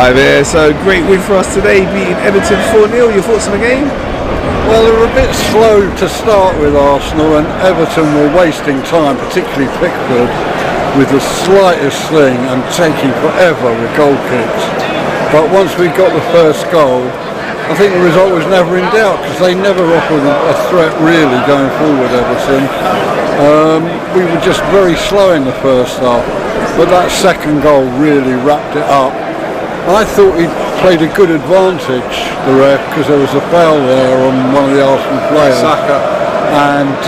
Hi there, so great win for us today, beating Everton 4-0. Your thoughts on the game? Well, they were a bit slow to start with Arsenal, and Everton were wasting time, particularly Pickford, with the slightest thing and taking forever with goal kicks. But once we got the first goal, I think the result was never in doubt, because they never offered a threat really going forward, Everton. We were just very slow in the first half, but that second goal really wrapped it up. I thought he played a good advantage, the ref, because there was a foul there on one of the Arsenal players. Saka. And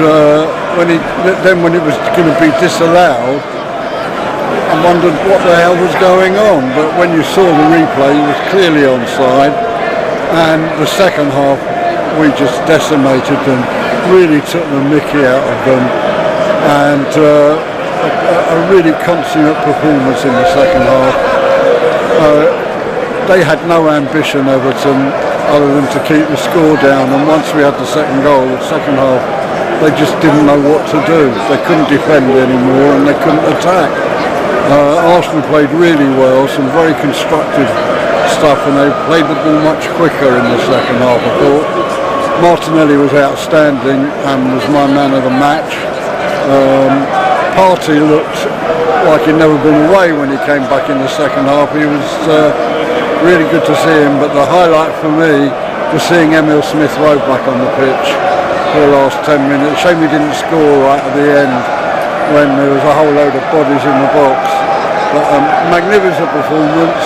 when it was going to be disallowed, I wondered what the hell was going on. But when you saw the replay, he was clearly onside. And the second half, we just decimated them, really took the mickey out of them. And a really consummate performance in the second half. They had no ambition, Everton, other than to keep the score down, and once we had the second goal, the second half, they just didn't know what to do. They couldn't defend anymore and they couldn't attack. Arsenal played really well, some very constructive stuff, and they played the ball much quicker in the second half, I thought. Martinelli was outstanding and was my man of the match. Partey looked like he'd never been away when he came back in the second half. He was really good to see him, but the highlight for me was seeing Emil Smith-Rowe back on the pitch for the last 10 minutes. Shame he didn't score right at the end when there was a whole load of bodies in the box. But magnificent performance.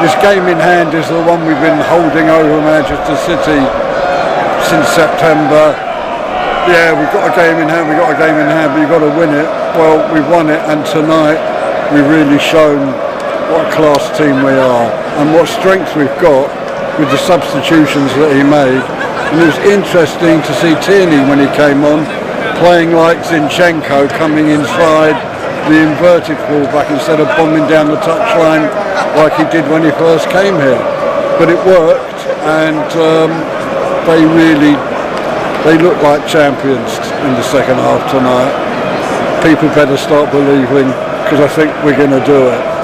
This game in hand is the one we've been holding over Manchester City since September. Yeah, we've got a game in hand, but you've got to win it. Well, we've won it, and tonight we've really shown what a class team we are and what strength we've got with the substitutions that he made. And it was interesting to see Tierney when he came on playing like Zinchenko, coming inside the inverted fullback instead of bombing down the touchline like he did when he first came here. But it worked, and they look like champions in the second half tonight. People better start believing, because I think we're going to do it.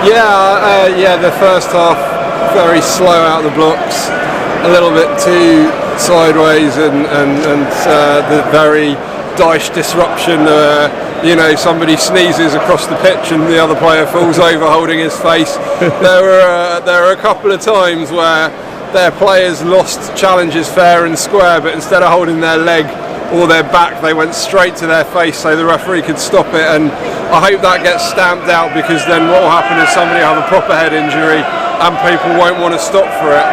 Yeah, the first half very slow out the blocks, a little bit too sideways, and the very Dyche disruption. Somebody sneezes across the pitch and the other player falls over holding his face. There were a couple of times where their players lost challenges fair and square, but instead of holding their leg or their back, they went straight to their face so the referee could stop it. And I hope that gets stamped out, because then what will happen is somebody will have a proper head injury and people won't want to stop for it.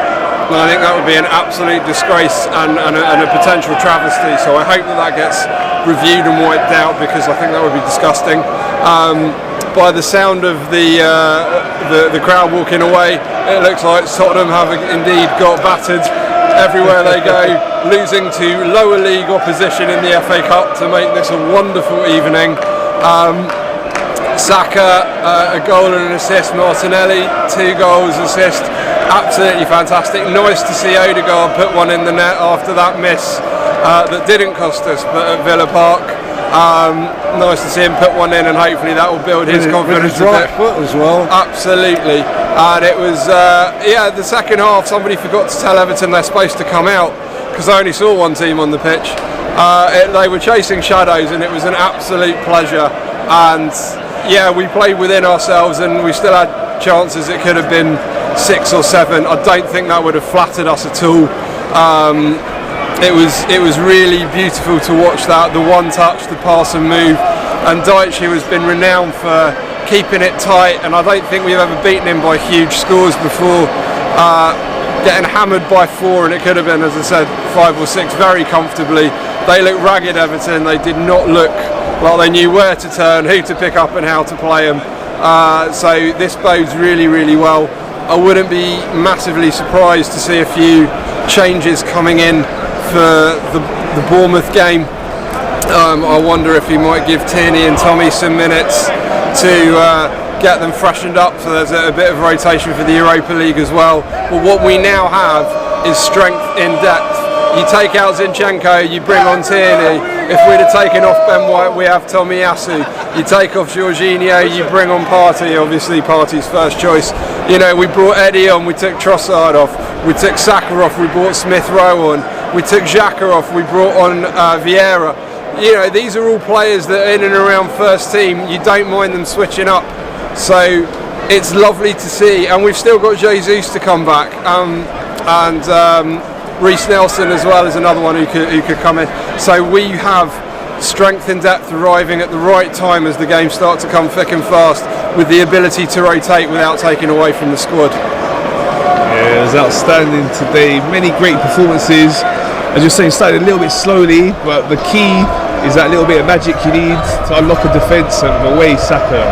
And I think that would be an absolute disgrace and a potential travesty. So I hope that gets reviewed and wiped out, because I think that would be disgusting. By the sound of the crowd walking away, it looks like Tottenham have indeed got battered everywhere they go, losing to lower league opposition in the FA Cup to make this a wonderful evening. Saka, a goal and an assist. Martinelli, 2 goals, assist. Absolutely fantastic. Nice to see Odegaard put one in the net after that miss that didn't cost us, but at Villa Park. Nice to see him put one in, and hopefully that will build his confidence with his right foot as well. Absolutely. And it was, the second half, somebody forgot to tell Everton they're supposed to come out, because I only saw one team on the pitch. They were chasing shadows, and it was an absolute pleasure. And yeah, we played within ourselves, and we still had chances. It could have been 6 or 7. I don't think that would have flattered us at all. It was really beautiful to watch that, the one touch, the pass and move. And Dyche, who has been renowned for keeping it tight, and I don't think we've ever beaten him by huge scores before, getting hammered by 4, and it could have been, as I said, 5 or 6 very comfortably. They looked ragged, Everton. They did not look like they knew where to turn, who to pick up and how to play them. So this bodes really, really well. I wouldn't be massively surprised to see a few changes coming in for the Bournemouth game. I wonder if he might give Tierney and Tommy some minutes to get them freshened up, so there's a bit of rotation for the Europa League as well. But what we now have is strength in depth. You take out Zinchenko, you bring on Tierney, If we'd have taken off Ben White, we have Tomiyasu. You take off Jorginho, you bring on Partey, obviously Partey's first choice. You know, we brought Eddie on, we took Trossard off, we took Saka off, we brought Smith Rowe on, we took Xhaka off, we brought on Vieira. You know, these are all players that are in and around first team. You don't mind them switching up. So it's lovely to see. And we've still got Jesus to come back. Reece Nelson as well is another one who could come in. So we have strength and depth arriving at the right time as the games start to come thick and fast, with the ability to rotate without taking away from the squad. Yeah, it was outstanding today. Many great performances. As you're saying, started a little bit slowly, but the key is that little bit of magic you need to unlock a defence, and the way Saka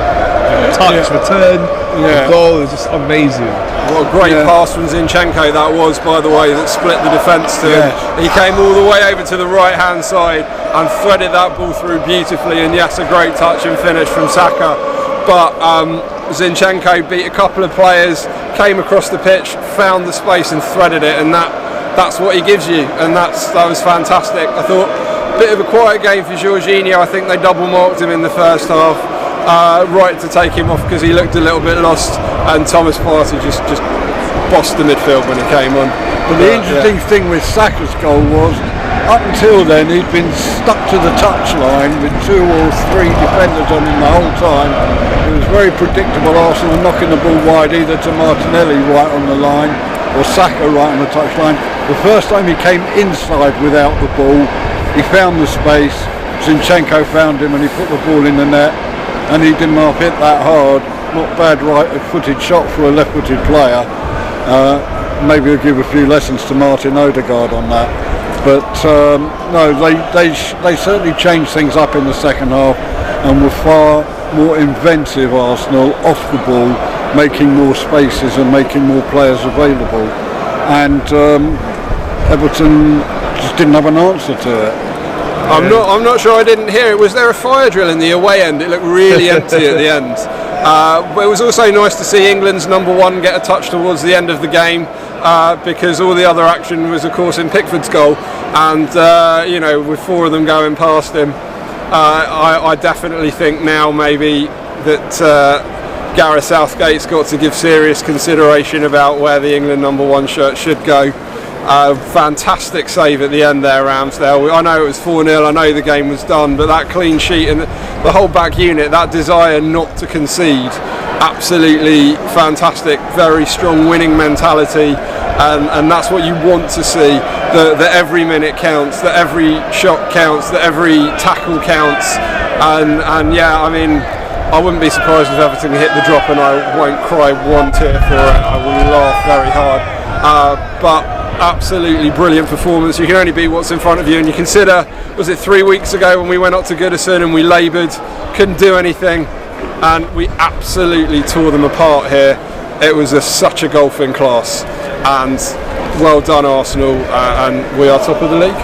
touch, return, the goal is just amazing. What a great pass from Zinchenko that was, by the way, that split the defence to him. He came all the way over to the right hand side and threaded that ball through beautifully, and yes, a great touch and finish from Saka. But Zinchenko beat a couple of players, came across the pitch, found the space and threaded it, and that's what he gives you, and that was fantastic. I thought a bit of a quiet game for Jorginho. I think they double marked him in the first half. Right to take him off because he looked a little bit lost, and Thomas Partey just bossed the midfield when he came on. But the interesting thing with Saka's goal was, up until then he'd been stuck to the touchline with 2 or 3 defenders on him the whole time. It was very predictable, Arsenal knocking the ball wide either to Martinelli right on the line or Saka right on the touchline. The first time he came inside without the ball, he found the space, Zinchenko found him and he put the ball in the net, and he didn't half hit that hard. Not bad right-footed shot for a left-footed player. Maybe I'll give a few lessons to Martin Odegaard on that. But no, they certainly changed things up in the second half and were far more inventive, Arsenal, off the ball, making more spaces and making more players available. And Everton just didn't have an answer to it. I'm not sure, I didn't hear it. Was there a fire drill in the away end? It looked really empty at the end. But it was also nice to see England's number 1 get a touch towards the end of the game, because all the other action was of course in Pickford's goal, and you know, with 4 of them going past him, I definitely think now maybe that Gareth Southgate's got to give serious consideration about where the England number 1 shirt should go. Fantastic save at the end there, Ramsdale. I know it was 4-0, I know the game was done, but that clean sheet and the whole back unit, that desire not to concede, absolutely fantastic. Very strong winning mentality, and that's what you want to see, that every minute counts, that every shot counts, that every tackle counts, and yeah, I mean, I wouldn't be surprised if Everton hit the drop and I won't cry one tear for it. I will laugh very hard, but absolutely brilliant performance. You can only beat what's in front of you, and you consider, was it 3 weeks ago when we went up to Goodison and we laboured, couldn't do anything, and we absolutely tore them apart here. It was such a golfing class, and well done Arsenal, and we are top of the league.